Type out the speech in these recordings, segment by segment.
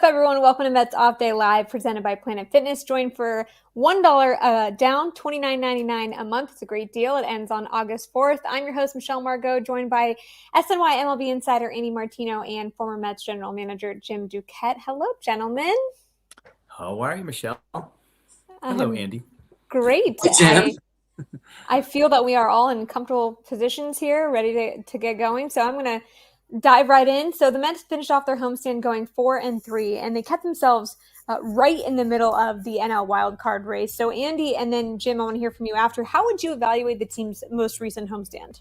up, everyone? Welcome to Mets Off Day Live, presented by Planet Fitness. Join for $1 down, $29.99 a month. It's a great deal. It ends on August 4th. I'm your host, Michelle Margaux, joined by SNY MLB insider Andy Martino and former Mets general manager Jim Duquette. Hello, gentlemen. How are you, Michelle? Hello, Andy. Great. I feel that we are all in comfortable positions here, ready to get going. So I'm going to dive right in. So the Mets finished off their homestand going 4-3, and they kept themselves right in the middle of the NL wildcard race. So Andy and then Jim, I want to hear from you after. How would you evaluate the team's most recent homestand?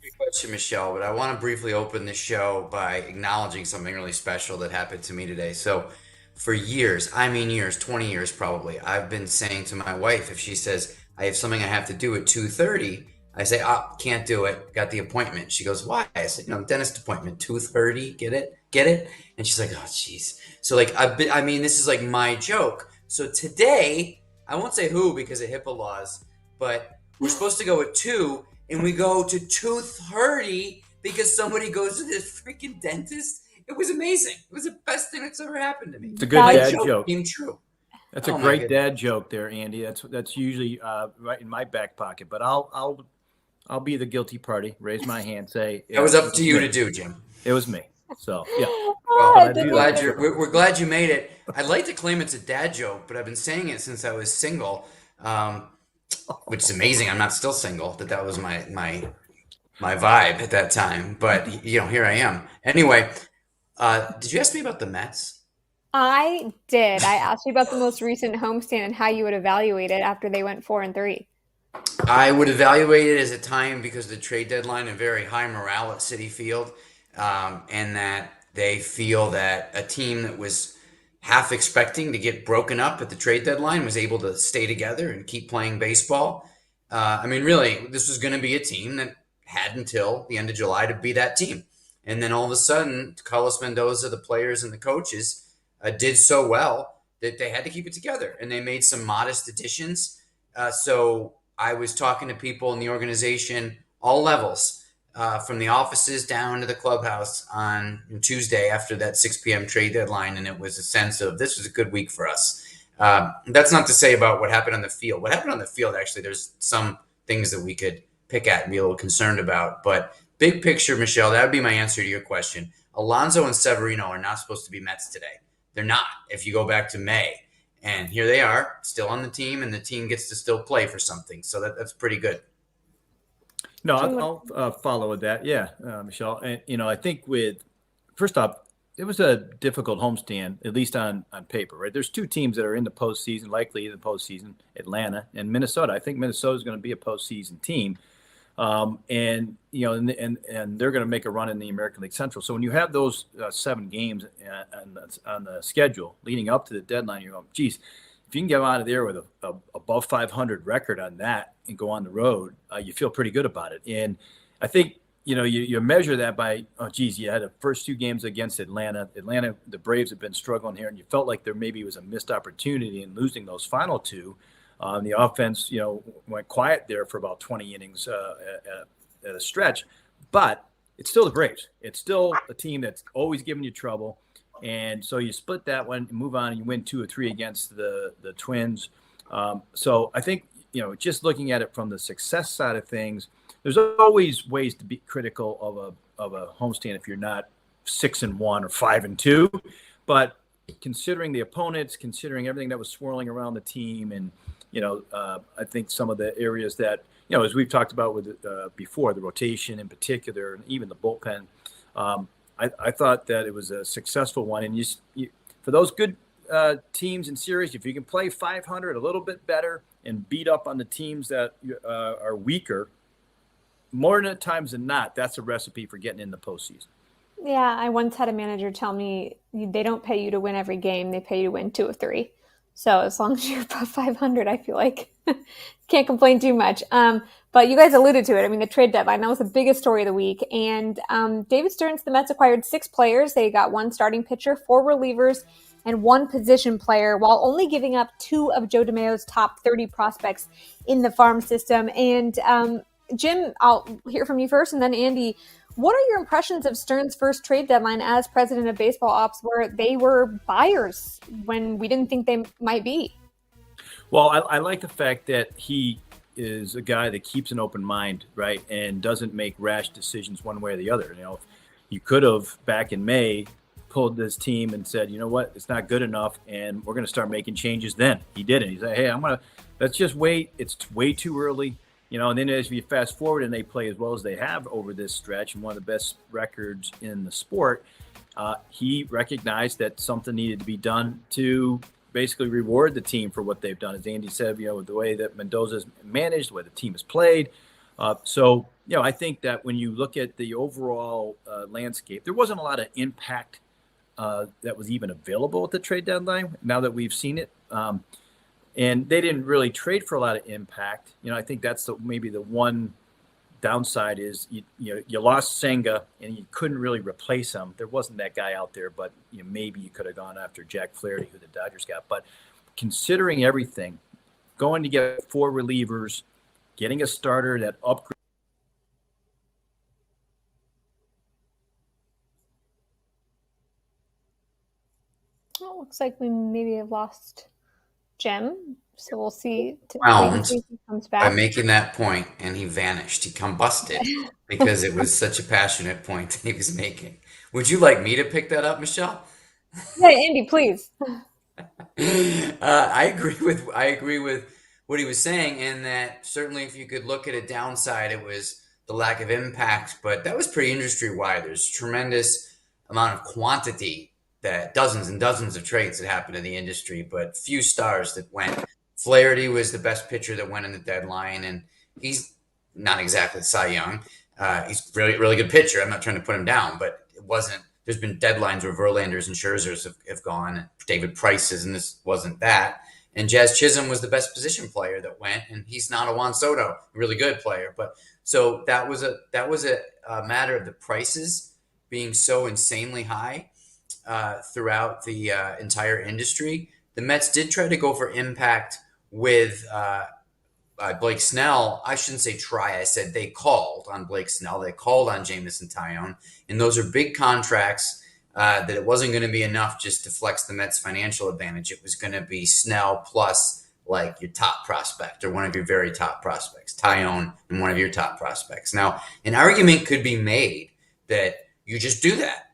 Great question, Michelle, but I want to briefly open the show by acknowledging something really special that happened to me today. So for years, 20 years probably, I've been saying to my wife, if she says, I have something I have to do at 2:30, I say, can't do it. Got the appointment. She goes, why? I said, dentist appointment, 2:30. Get it? And she's like, oh, geez. So this is like my joke. So today, I won't say who because of HIPAA laws, but we're supposed to go at 2, and we go to 2:30 because somebody goes to this freaking dentist. It was amazing. It was the best thing that's ever happened to me. It's a good dad joke. Came true. That's a great dad joke there, Andy. That's usually right in my back pocket, but I'll be the guilty party. Raise my hand. Say it was up to you to do, Jim. It was me. So yeah. Well, we're glad you made it. I'd like to claim it's a dad joke, but I've been saying it since I was single, which is amazing. I'm not still single. That was my vibe at that time. But here I am. Anyway, did you ask me about the Mets? I did. I asked you about the most recent homestand and how you would evaluate it after they went 4-3. I would evaluate it as a time because of the trade deadline and very high morale at Citi Field, and that they feel that a team that was half expecting to get broken up at the trade deadline was able to stay together and keep playing baseball. Really, this was going to be a team that had until the end of July to be that team. And then all of a sudden, Carlos Mendoza, the players and the coaches, did so well that they had to keep it together, and they made some modest additions. So I was talking to people in the organization, all levels, from the offices down to the clubhouse on Tuesday after that 6 p.m. trade deadline, and it was a sense of this was a good week for us. That's not to say about what happened on the field. What happened on the field, actually, there's some things that we could pick at and be a little concerned about. But big picture, Michelle, that would be my answer to your question. Alonso and Severino are not supposed to be Mets today. They're not, if you go back to May. And here they are, still on the team, and the team gets to still play for something. So that's pretty good. No, I'll follow with that. Yeah, Michelle. And, I think first off, it was a difficult homestand, at least on paper, right? There's two teams that are in the postseason, likely in the postseason, Atlanta and Minnesota. I think Minnesota is going to be a postseason team. And they're going to make a run in the American League Central. So when you have those 7 games on the schedule leading up to the deadline, you're going, geez, if you can get out of there with a above 500 record on that and go on the road, you feel pretty good about it. And I think, you measure that by, you had the first 2 games against Atlanta. The Braves have been struggling here, and you felt like there maybe was a missed opportunity in losing those final 2. The offense, went quiet there for about 20 innings at a stretch, but it's still the Braves. It's still a team that's always giving you trouble, and so you split that one, and move on, and you win 2 or 3 against the Twins. So I think just looking at it from the success side of things, there's always ways to be critical of a homestand if you're not 6-1 or 5-2, but considering the opponents, considering everything that was swirling around the team, and I think some of the areas that, as we've talked about with before, the rotation in particular, and even the bullpen, I thought that it was a successful one. And you for those good teams and series, if you can play 500 a little bit better and beat up on the teams that are weaker, more times than not, that's a recipe for getting in the postseason. Yeah, I once had a manager tell me they don't pay you to win every game; they pay you to win 2 or 3. So as long as you're above 500, I feel like can't complain too much. But you guys alluded to it. The trade deadline, that was the biggest story of the week. And David Stearns, the Mets acquired 6 players. They got 1 starting pitcher, 4 relievers, and 1 position player, while only giving up 2 of Joe DeMayo's top 30 prospects in the farm system. And Jim, I'll hear from you first, and then Andy. What are your impressions of Stearns' first trade deadline as president of baseball ops, where they were buyers when we didn't think they might be? Well, I like the fact that he is a guy that keeps an open mind, right, and doesn't make rash decisions one way or the other. You could have back in May pulled this team and said, you know what, it's not good enough, and we're going to start making changes. Then he didn't. He said, hey, let's just wait. It's way too early. And then as we fast forward and they play as well as they have over this stretch and one of the best records in the sport, he recognized that something needed to be done to basically reward the team for what they've done. As Andy said, with the way that Mendoza's managed, the way the team has played. I think that when you look at the overall landscape, there wasn't a lot of impact that was even available at the trade deadline now that we've seen it. And they didn't really trade for a lot of impact. I think that's maybe the one downside is you lost Senga and you couldn't really replace him. There wasn't that guy out there, but maybe you could have gone after Jack Flaherty, who the Dodgers got. But considering everything, going to get 4 relievers, getting a starter that upgrades. Well, it looks like we maybe have lost Jim, so we'll see. He comes back by making that point, and he vanished. He combusted because it was such a passionate point that he was making. Would you like me to pick that up, Michelle? Yeah, Andy, please. I agree with what he was saying, and that certainly if you could look at a downside, it was the lack of impact. But that was pretty industry wide. There's a tremendous amount of quantity, that dozens and dozens of trades that happened in the industry, but few stars that went. Flaherty was the best pitcher that went in the deadline, and he's not exactly Cy Young. He's really, really good pitcher. I'm not trying to put him down, but it wasn't. There's been deadlines where Verlanders and Scherzers have gone, and David Price's, and this wasn't that. And Jazz Chisholm was the best position player that went, and he's not a Juan Soto, a really good player. But so that was a matter of the prices being so insanely high throughout the entire industry. The Mets did try to go for impact with Blake Snell. I shouldn't say try. I said they called on Blake Snell. They called on Jamison Tyone. And those are big contracts that it wasn't going to be enough just to flex the Mets' financial advantage. It was going to be Snell plus like your top prospect or one of your very top prospects, Tyone and one of your top prospects. Now, an argument could be made that you just do that.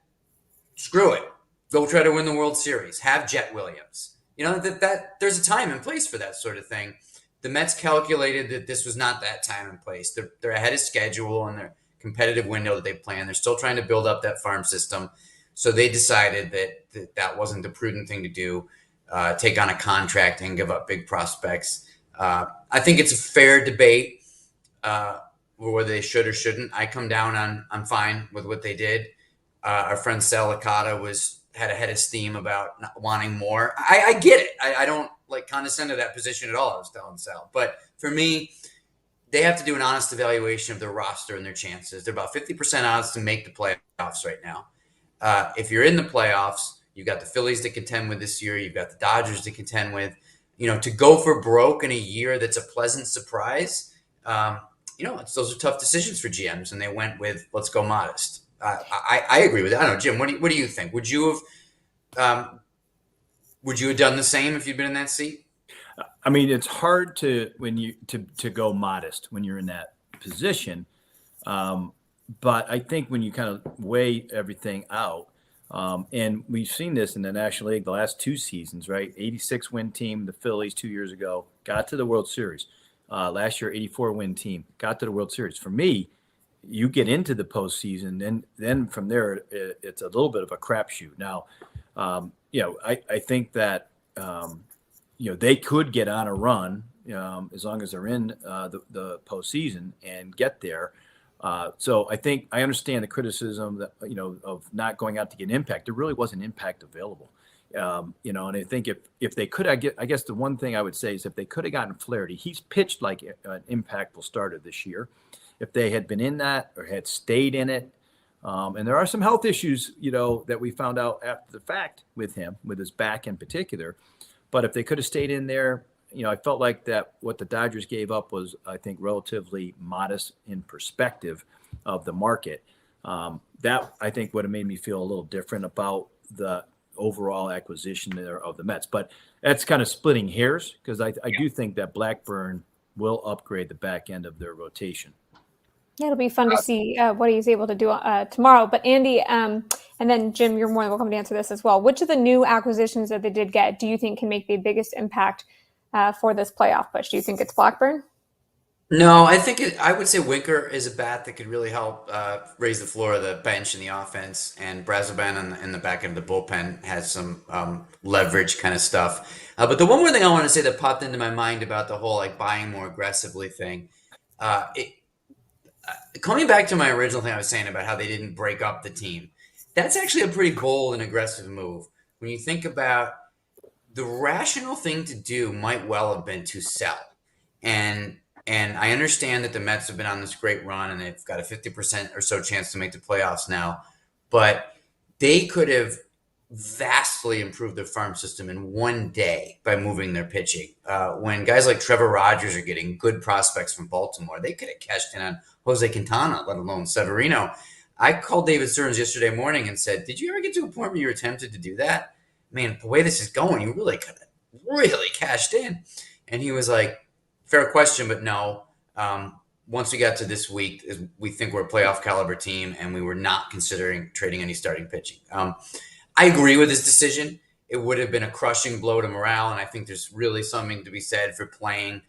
Screw it. Go try to win the World Series. Have Jet Williams. That there's a time and place for that sort of thing. The Mets calculated that this was not that time and place. They're ahead of schedule in their competitive window that they plan. They're still trying to build up that farm system. So they decided that wasn't the prudent thing to do, take on a contract and give up big prospects. I think it's a fair debate whether they should or shouldn't. I come down on I'm fine with what they did. Our friend Sal Licata had a head of steam about not wanting more. I get it. I don't condescend to that position at all. I was telling Sal. But for me, they have to do an honest evaluation of their roster and their chances. They're about 50% odds to make the playoffs right now. If you're in the playoffs, you've got the Phillies to contend with this year. You've got the Dodgers to contend with. To go for broke in a year that's a pleasant surprise, those are tough decisions for GMs, and they went with let's go modest. I agree with that. I don't know, Jim. What do you think? Would you have done the same if you'd been in that seat? I mean, it's hard to go modest when you're in that position, but I think when you kind of weigh everything out, and we've seen this in the National League the last 2 seasons, right? 86 win team, the Phillies 2 years ago, got to the World Series. Last year, 84 win team, got to the World Series. For me, you get into the postseason, then from there, it's a little bit of a crapshoot. Now, I think that, they could get on a run as long as they're in the postseason and get there. So I think I understand the criticism that, of not going out to get impact. There really wasn't impact available. And I think if they could, I guess the one thing I would say is if they could have gotten Flaherty, he's pitched like an impactful starter this year. If they had been in that or had stayed in it, and there are some health issues, that we found out after the fact with him, with his back in particular. But if they could have stayed in there, I felt like that what the Dodgers gave up was, I think, relatively modest in perspective of the market. That I think would have made me feel a little different about the overall acquisition there of the Mets. But that's kind of splitting hairs because I do think that Blackburn will upgrade the back end of their rotation. Yeah, it'll be fun to see what he's able to do tomorrow. But Andy, and then Jim, you're more than welcome to answer this as well. Which of the new acquisitions that they did get do you think can make the biggest impact for this playoff push? Do you think it's Blackburn? No, I would say Winker is a bat that could really help raise the floor of the bench and the offense, and Brazoban in the back end of the bullpen has some leverage kind of stuff. But the one more thing I want to say that popped into my mind about the whole like buying more aggressively thing, coming back to my original thing I was saying about how they didn't break up the team, that's actually a pretty bold and aggressive move. When you think about the rational thing to do might well have been to sell. And I understand that the Mets have been on this great run and they've got a 50% or so chance to make the playoffs now, but they could have vastly improved their farm system in one day by moving their pitching. When guys like Trevor Rogers are getting good prospects from Baltimore, they could have cashed in on Jose Quintana, let alone Severino. I called David Stearns yesterday morning and said, did you ever get to a point where you were tempted to do that? Man, the way this is going, you really could have really cashed in. And he was like, fair question, but no. Once we got to this week, we think we're a playoff caliber team, and we were not considering trading any starting pitching. I agree with this decision. It would have been a crushing blow to morale, and I think there's really something to be said for playing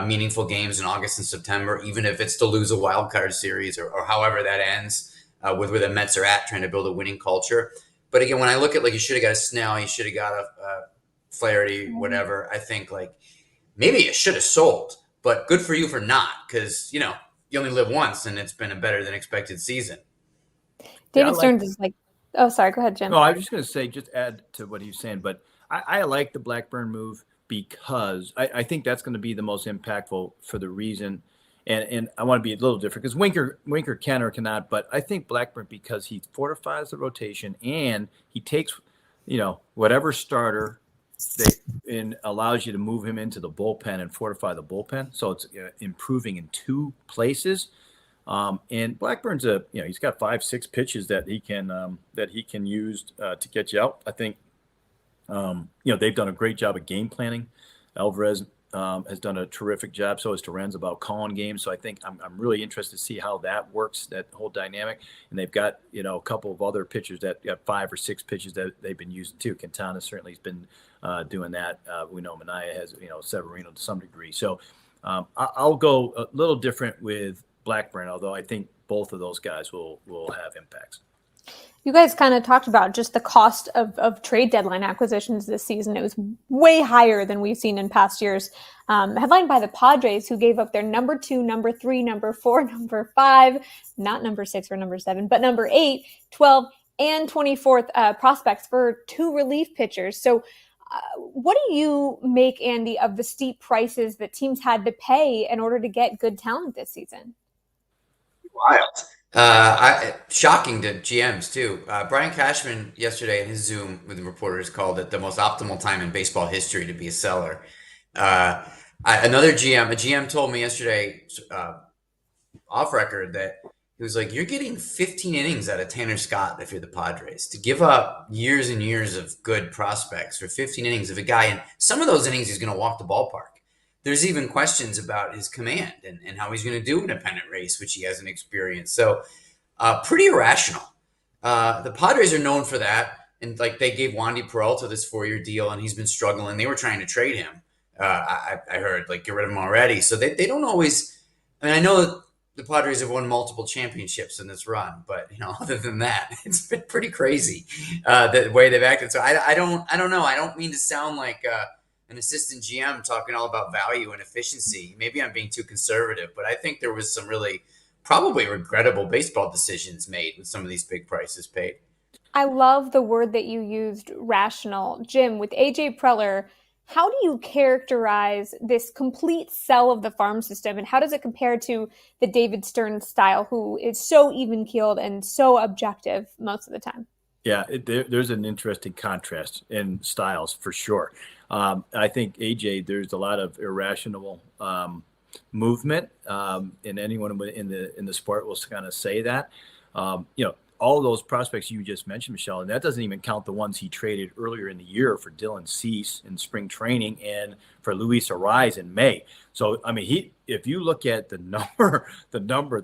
meaningful games in August and September, even if it's to lose a wild card series or however that ends with where the Mets are at, trying to build a winning culture. But again, when I look at like you should have got a Snell, you should have got a Flaherty, whatever, I think like maybe you should have sold, but good for you for not, because, you only live once, and it's been a better than expected season. David Stearns is like, oh, sorry, go ahead, Jim. No, I was just going to say, just add to what he was saying, but I like the Blackburn move because I think that's going to be the most impactful for the reason, and I want to be a little different because Winker can or cannot, but I think Blackburn, because he fortifies the rotation and he takes, whatever starter and allows you to move him into the bullpen and fortify the bullpen. So it's improving in two places. And Blackburn's he's got 5-6 pitches that he can use to get you out. I think, they've done a great job of game planning. Alvarez has done a terrific job. So has Stearns about calling games. So I think I'm really interested to see how that works, that whole dynamic. And they've got, a couple of other pitchers that got 5 or 6 pitches that they've been using too. Quintana certainly has been doing that. We know Manaea has, Severino to some degree. So I'll go a little different with Blackburn, although I think both of those guys will have impacts. You guys kind of talked about just the cost of trade deadline acquisitions this season. It was way higher than we've seen in past years. Headlined by the Padres, who gave up their number 2, number 3, number 4, number 5, not number 6 or number 7, but number 8, 12, and 24th prospects for 2 relief pitchers. So what do you make, Andy, of the steep prices that teams had to pay in order to get good talent this season? Wild. Shocking to GMs too. Brian Cashman yesterday in his Zoom with the reporters called it the most optimal time in baseball history to be a seller. Another GM, a GM told me yesterday off record that he was like, you're getting 15 innings out of Tanner Scott if you're the Padres. To give up years and years of good prospects for 15 innings of a guy, and some of those innings he's going to walk the ballpark. There's even questions about his command and how he's going to do in a pennant race, which he hasn't experienced. So pretty irrational. The Padres are known for that. And like they gave Wandy Peralta this 4-year deal and he's been struggling. They were trying to trade him. I heard like get rid of him already. So they don't always, I know that the Padres have won multiple championships in this run, but other than that, it's been pretty crazy the way they've acted. So I don't know. I don't mean to sound like an assistant GM talking all about value and efficiency. Maybe I'm being too conservative, but I think there was some really probably regrettable baseball decisions made with some of these big prices paid. I love the word that you used, rational. Jim, with AJ Preller, how do you characterize this complete sell of the farm system, and how does it compare to the David Stearns style, who is so even-keeled and so objective most of the time? Yeah, there's an interesting contrast in styles for sure. I think AJ, there's a lot of irrational movement, and anyone in the sport will kind of say that. All those prospects you just mentioned, Michelle, and that doesn't even count the ones he traded earlier in the year for Dylan Cease in spring training and for Luis Arraez in May. So, I mean, if you look at the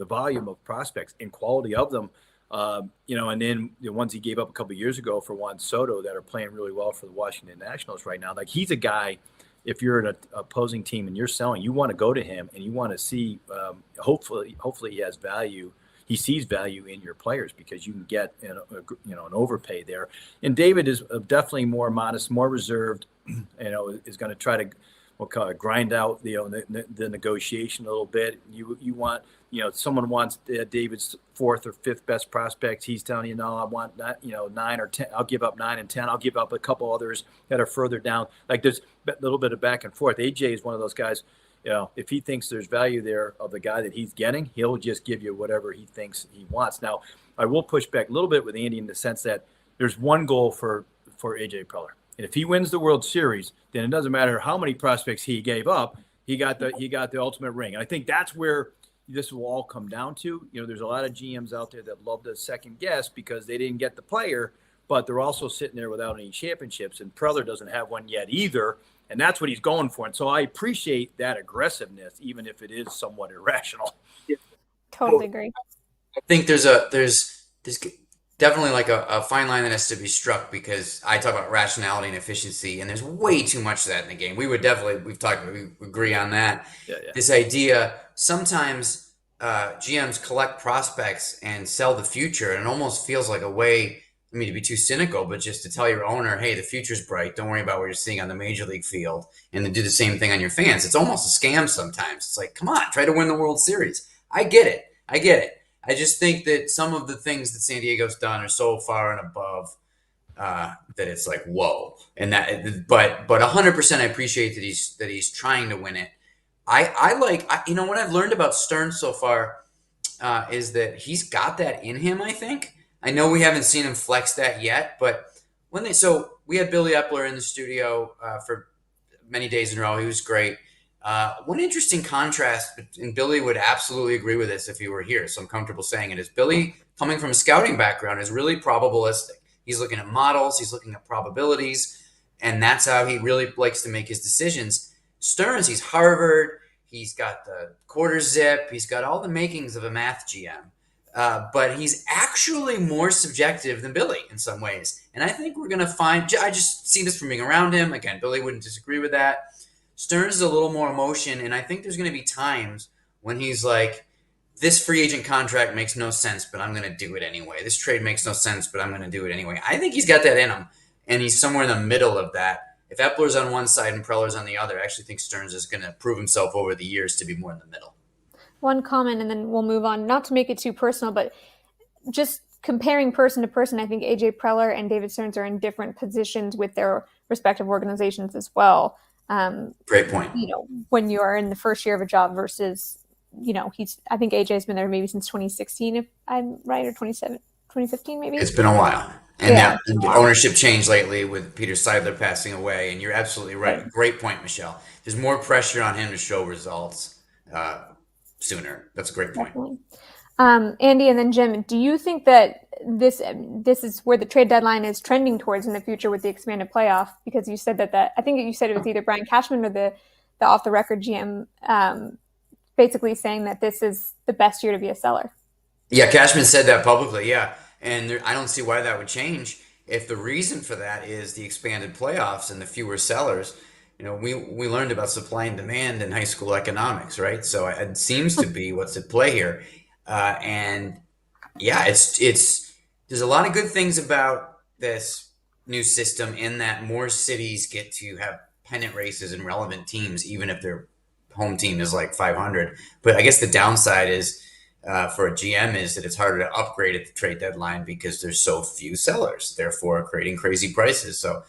volume of prospects and quality of them, and then the ones he gave up a couple of years ago for Juan Soto that are playing really well for the Washington Nationals right now, like he's a guy, if you're an opposing team and you're selling, you want to go to him and you want to see, hopefully he has value. He sees value in your players because you can get an overpay there. And David is definitely more modest, more reserved. Is going to try to grind out the negotiation a little bit. You want someone wants David's fourth or fifth best prospect. He's telling you, no, I want that 9 or 10. I'll give up 9 and 10. I'll give up a couple others that are further down. Like there's a little bit of back and forth. AJ is one of those guys. If he thinks there's value there of the guy that he's getting, he'll just give you whatever he thinks he wants. Now, I will push back a little bit with Andy in the sense that there's one goal for AJ Preller. And if he wins the World Series, then it doesn't matter how many prospects he gave up. He got the ultimate ring. And I think that's where this will all come down to. There's a lot of GMs out there that love to second guess because they didn't get the player, but they're also sitting there without any championships. And Preller doesn't have one yet either. And that's what he's going for. And so I appreciate that aggressiveness, even if it is somewhat irrational. Totally agree. I think there's definitely like a fine line that has to be struck because I talk about rationality and efficiency, and there's way too much of that in the game. We agree on that. Yeah. This idea, sometimes GMs collect prospects and sell the future, and it almost feels like a way, to be too cynical, but just to tell your owner, hey, the future's bright. Don't worry about what you're seeing on the major league field, and then do the same thing on your fans. It's almost a scam sometimes. It's like, come on, try to win the World Series. I get it. I just think that some of the things that San Diego's done are so far and above that it's like, whoa. And but 100% I appreciate that he's trying to win it. What I've learned about Stearns so far is that he's got that in him, I think. I know we haven't seen him flex that yet, but we had Billy Epler in the studio for many days in a row. He was great. One interesting contrast, and Billy would absolutely agree with this if he were here, so I'm comfortable saying it, is Billy, coming from a scouting background, is really probabilistic. He's looking at models, he's looking at probabilities, and that's how he really likes to make his decisions. Stearns, he's Harvard, he's got the quarter zip, he's got all the makings of a math GM. But he's actually more subjective than Billy in some ways. And I think we're going to find, I just see this from being around him. Again, Billy wouldn't disagree with that. Stearns is a little more emotion. And I think there's going to be times when he's like, this free agent contract makes no sense, but I'm going to do it anyway. This trade makes no sense, but I'm going to do it anyway. I think he's got that in him. And he's somewhere in the middle of that. If Epler's on one side and Preller's on the other, I actually think Stearns is going to prove himself over the years to be more in the middle. One comment and then we'll move on. Not to make it too personal, but just comparing person to person, I think AJ Preller and David Stearns are in different positions with their respective organizations as well. Great point. When you are in the first year of a job versus, I think AJ's been there maybe since 2016, if I'm right, or 2015 maybe. It's been a while. And the ownership changed lately with Peter Seidler passing away. And you're absolutely right. Great point, Michelle. There's more pressure on him to show results sooner. That's a great point. Definitely. Andy and then Jim, do you think that this is where the trade deadline is trending towards in the future with the expanded playoff? Because you said that I think you said it was either Brian Cashman or the off the record GM basically saying that this is the best year to be a seller. Yeah, Cashman said that publicly. Yeah, and I don't see why that would change if the reason for that is the expanded playoffs and the fewer sellers. We learned about supply and demand in high school economics, right? So it seems to be what's at play here. And yeah, it's there's a lot of good things about this new system in that more cities get to have pennant races and relevant teams, even if their home team is like 500. But I guess the downside is for a GM is that it's harder to upgrade at the trade deadline because there's so few sellers, therefore creating crazy prices. So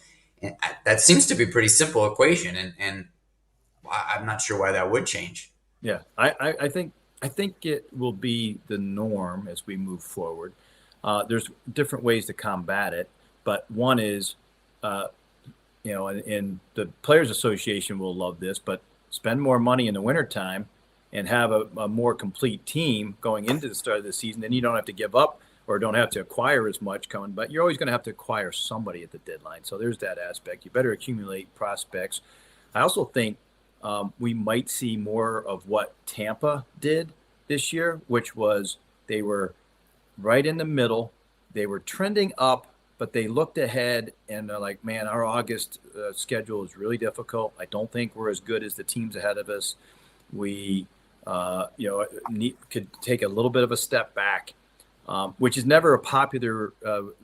that seems to be a pretty simple equation, and I'm not sure why that would change. Yeah, I think it will be the norm as we move forward. There's different ways to combat it, but one is, and the Players Association will love this, but spend more money in the wintertime and have a more complete team going into the start of the season. Then you don't have to give up or don't have to acquire as much coming, but you're always going to have to acquire somebody at the deadline. So there's that aspect. You better accumulate prospects. I also think we might see more of what Tampa did this year, which was they were right in the middle. They were trending up, but they looked ahead and they're like, man, our August schedule is really difficult. I don't think we're as good as the teams ahead of us. We, could take a little bit of a step back, which is never a popular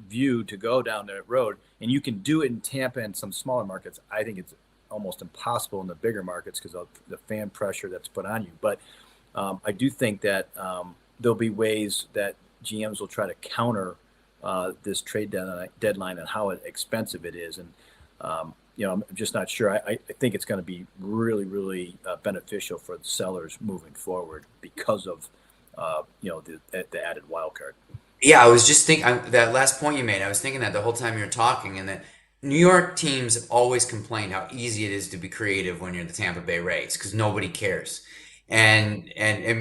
view to go down that road. And you can do it in Tampa and some smaller markets. I think it's almost impossible in the bigger markets because of the fan pressure that's put on you. But I do think that there'll be ways that GMs will try to counter this trade deadline and how expensive it is. And, I'm just not sure. I think it's going to be really, really beneficial for the sellers moving forward because of, the added wild card. Yeah, I was just thinking that last point you made. I was thinking that the whole time you were talking, and that New York teams have always complained how easy it is to be creative when you're the Tampa Bay Rays because nobody cares. And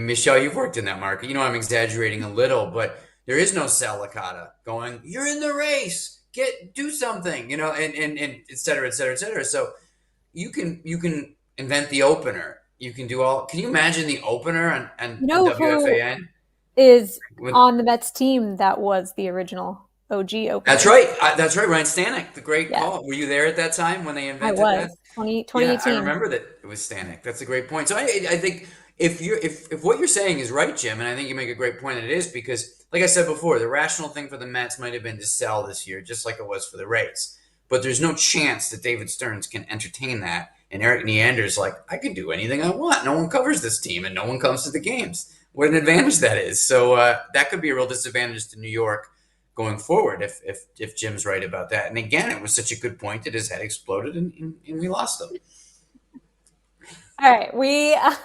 Michelle, you've worked in that market. I'm exaggerating a little, but there is no Sal Licata going, you're in the race, do something, and et cetera, et cetera, et cetera. So you can invent the opener. You can do can you imagine the opener on WFAN? Is on the Mets team that was the original OG opener. That's right. Ryan Stanek, the great call. Were you there at that time when they invented that? I was. 2018. Yeah, I remember that it was Stanek. That's a great point. So I think if what you're saying is right, Jim, and I think you make a great point that it is, because like I said before, the rational thing for the Mets might have been to sell this year, just like it was for the Rays. But there's no chance that David Stearns can entertain that. And Eric Neander's like, I can do anything I want. No one covers this team and no one comes to the games. What an advantage that is. So that could be a real disadvantage to New York going forward if Jim's right about that. And again, it was such a good point that his head exploded and we lost him. All right, we are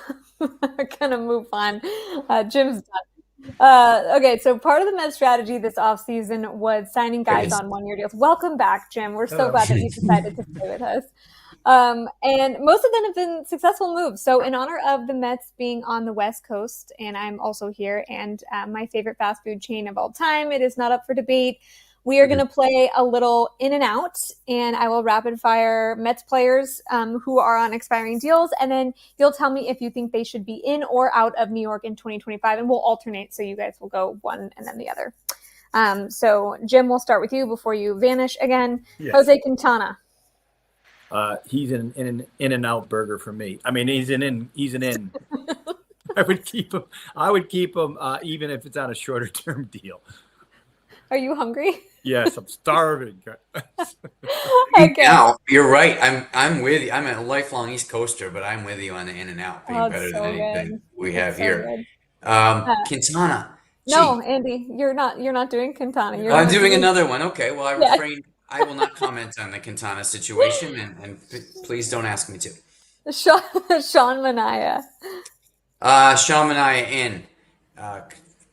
going to move on. Jim's done. Okay, so part of the Mets strategy this offseason was signing guys on one-year deals. Welcome back, Jim. We're so glad that you decided to stay with us. And most of them have been successful moves. So in honor of the Mets being on the West Coast, and I'm also here, and my favorite fast food chain of all time, it is not up for debate. We are going to play a little in and out, and I will rapid fire Mets players who are on expiring deals. And then you'll tell me if you think they should be in or out of New York in 2025, and we'll alternate. So you guys will go one and then the other. So Jim, we'll start with you before you vanish again. Yes. Jose Quintana. He's an In-N-Out burger for me. I mean, he's an in. I would keep him even if it's on a shorter term deal. Are you hungry? Yes, I'm starving. Okay. Now, you're right. I'm with you. I'm a lifelong East Coaster, but I'm with you on the In-N-Out being better than anything we have here. Quintana. No, Andy, you're not doing Quintana. I'm doing another one. Okay, well, I refrain. I will not comment on the Quintana situation, and please don't ask me to. Sean Manaea. Sean Manaea in.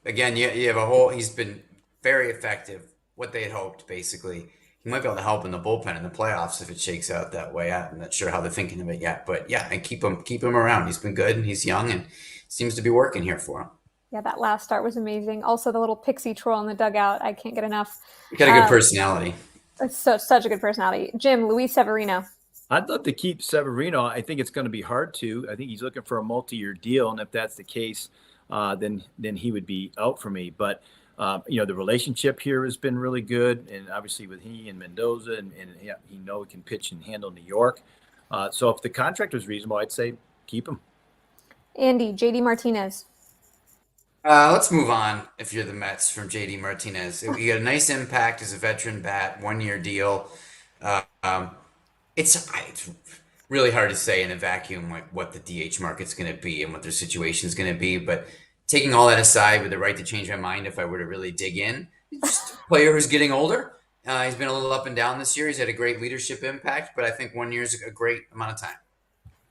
Again, you have a whole. He's been very effective. What they had hoped, basically. He might be able to help in the bullpen in the playoffs if it shakes out that way. I'm not sure how they're thinking of it yet, but yeah, and keep him around. He's been good, and he's young, and seems to be working here for him. Yeah, that last start was amazing. Also, the little pixie twirl in the dugout. I can't get enough. You got a good personality. It's such a good personality. Jim, Luis Severino. I'd love to keep Severino. I think it's going to be hard to. I think he's looking for a multi-year deal, and if that's the case, then he would be out for me. But the relationship here has been really good, and obviously with he and Mendoza, and he can pitch and handle New York. So if the contract was reasonable, I'd say keep him. Andy, JD Martinez. Let's move on, if you're the Mets, from JD Martinez. You got a nice impact as a veteran bat, 1-year deal. It's really hard to say in a vacuum like what the DH market's going to be and what their situation is going to be. But taking all that aside, with the right to change my mind if I were to really dig in, just a player who's getting older. He's been a little up and down this year. He's had a great leadership impact, but I think 1 year is a great amount of time.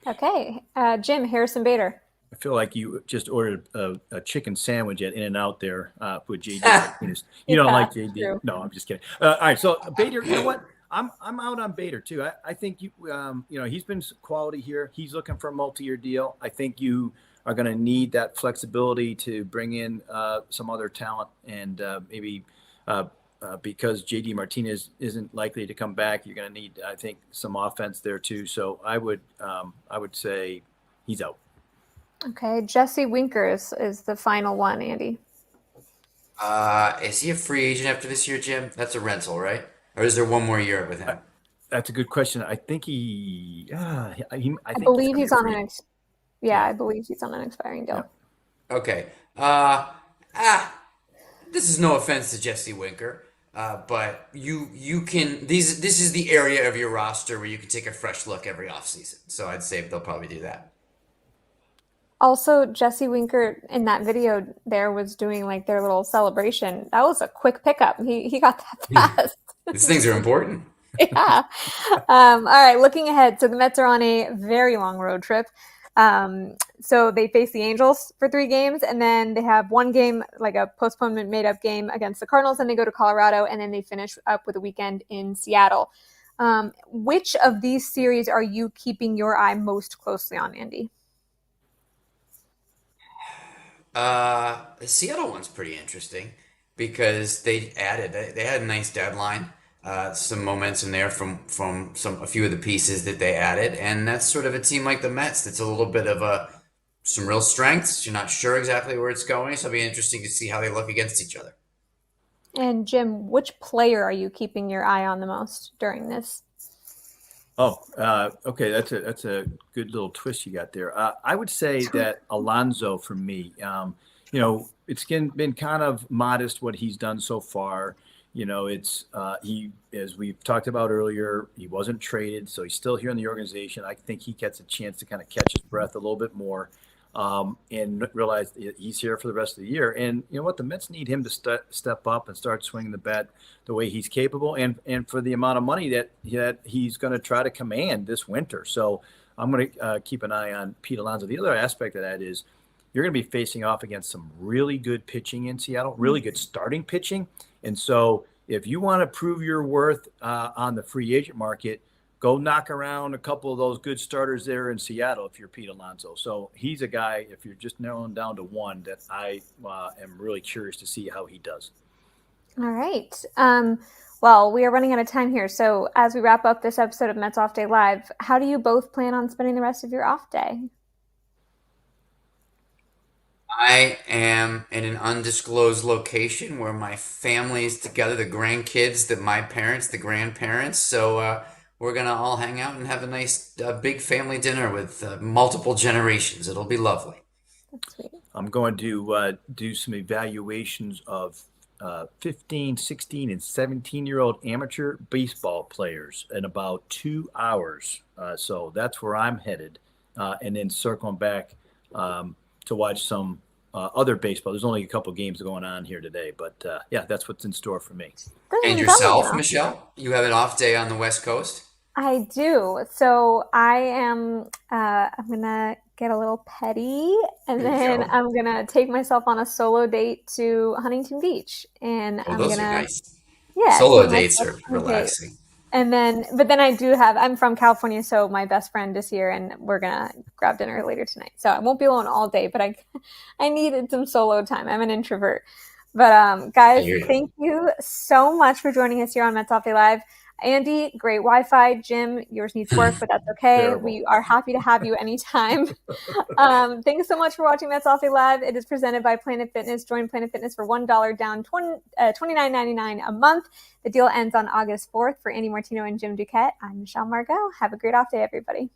Okay. Jim, Harrison Bader. I feel like you just ordered a chicken sandwich at In-N-Out there with JD. You don't like JD? True. No, I'm just kidding. All right, so Bader, you know what? I'm out on Bader too. I think he's been quality here. He's looking for a multi-year deal. I think you are going to need that flexibility to bring in some other talent, and maybe because JD Martinez isn't likely to come back, you're going to need, I think, some offense there too. So I would say he's out. Okay, Jesse Winker is the final one, Andy. Is he a free agent after this year, Jim? That's a rental, right? Or is there one more year with him? That's a good question. I think I think believe he's on an I believe he's on an expiring deal. Yeah. Okay. This is no offense to Jesse Winker, but you can this is the area of your roster where you can take a fresh look every offseason. So I'd say they'll probably do that. Also, Jesse Winker in that video there was doing like their little celebration. That was a quick pickup. He got that fast. These things are important. Yeah. All right, looking ahead. So the Mets are on a very long road trip. So they face the Angels for 3 games, and then they have one game, like a postponement made up game against the Cardinals, and they go to Colorado, and then they finish up with a weekend in Seattle. Which of these series are you keeping your eye most closely on, Andy? The Seattle one's pretty interesting because they had a nice deadline, some momentum there from a few of the pieces that they added, and that's sort of a team like the Mets that's a little bit of some real strengths. You're not sure exactly where it's going, so it'll be interesting to see how they look against each other. And Jim, which player are you keeping your eye on the most during this? Okay. That's a good little twist you got there. I would say that Alonso for me, it's been kind of modest what he's done so far. It's as we've talked about earlier, he wasn't traded, so he's still here in the organization. I think he gets a chance to kind of catch his breath a little bit more, and realize he's here for the rest of the year. And you know what? The Mets need him to step up and start swinging the bat the way he's capable, and for the amount of money that he's going to try to command this winter. So I'm going to keep an eye on Pete Alonso. The other aspect of that is you're going to be facing off against some really good pitching in Seattle, really good starting pitching. And so if you want to prove your worth on the free agent market, go knock around a couple of those good starters there in Seattle if you're Pete Alonso. So he's a guy, if you're just narrowing down to one, that I am really curious to see how he does. All right. Well, we are running out of time here. So as we wrap up this episode of Mets Off Day Live, how do you both plan on spending the rest of your off day? I am in an undisclosed location where my family is together, the grandkids, my parents, the grandparents. So we're going to all hang out and have a nice big family dinner with multiple generations. It'll be lovely. That's sweet. I'm going to do some evaluations of 15, 16, and 17-year-old amateur baseball players in about 2 hours. So that's where I'm headed. And then circling back to watch some other baseball. There's only a couple games going on here today, but that's what's in store for me. And yourself, Michelle? You have an off day on the West Coast? I do. So I am, I'm going to get a little petty, and then I'm going to take myself on a solo date to Huntington Beach. And I'm those going to, are nice. Yeah. Solo dates are relaxing. And then, but then I'm from California, so my best friend is here, and we're going to grab dinner later tonight. So I won't be alone all day, but I needed some solo time. I'm an introvert. But guys, thank you so much for joining us here on Mets Off Day Live. Andy, great Wi-Fi. Jim, yours needs work, but that's okay. Terrible. We are happy to have you anytime. Thanks so much for watching Mets Off Day Live. It is presented by Planet Fitness. Join Planet Fitness for $1 down, $29.99 a month. The deal ends on August 4th. For Andy Martino and Jim Duquette, I'm Michelle Margaux. Have a great off day, everybody.